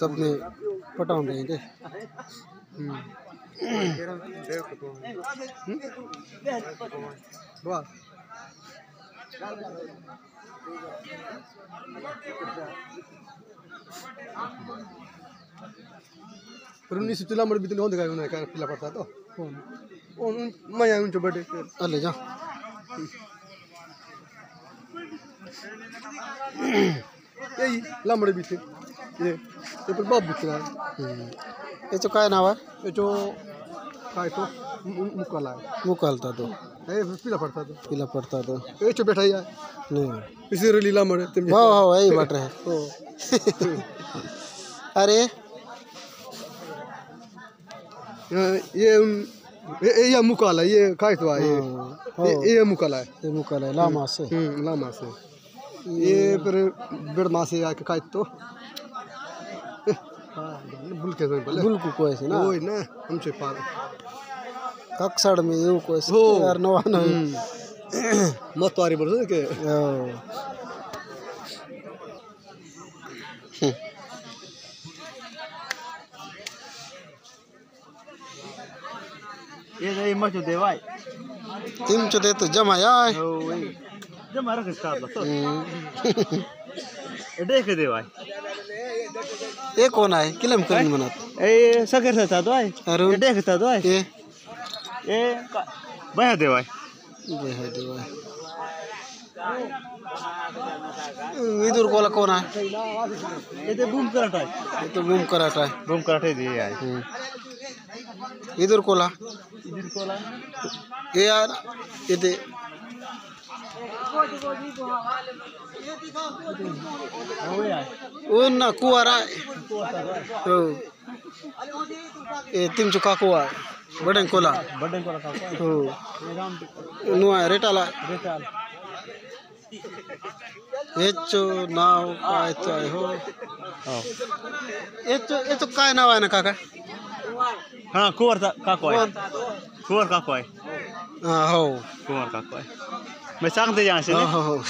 सब में पटाऊं रहेंगे। वाह रुन्नी से तुला मर भी तो दिखाई उन्हें क्या पिला पड़ता तो कौन मैं आऊँ जो बड़े अल्ले जा यही लामड़े भी थे ये पर बाप भी चला ये तो क्या नाम है ये जो काय तो मुकालता तो पिला पड़ता तो ये जो बैठा है नहीं इसी रे लीला मरे तुम वाह यही बात है अरे ये मुकाला ये काय तो ये मुकाला है लामा से ये पर बेड़मा से आके काय तो बुल के बुल को कोई से ना ओए ना हमसे पार कक्षड़ में ये कोई से यार नवा मत वारी बरस के ये नहीं मत दे भाई तीन चुदे तो जमा यार जमा रख इसका तो देख दे भाई ये कौन है किलम करने मनात ए सकर था तो ये देखता तो ये बह दे भाई इधर कोला कौन है ये तो बूम कराटा है दिए यार इधर कोला ये यार ये दे वो ना कुआरा हो ये तीन चुका कुआ बड़े कोला हो नुआ रेटाला ये जो नाव काय तो हो ये तो काय नाव है ना काका हाँ कुंवर काको है हाँ हो कुंवर काको है मैं सांगते यहाँ से हो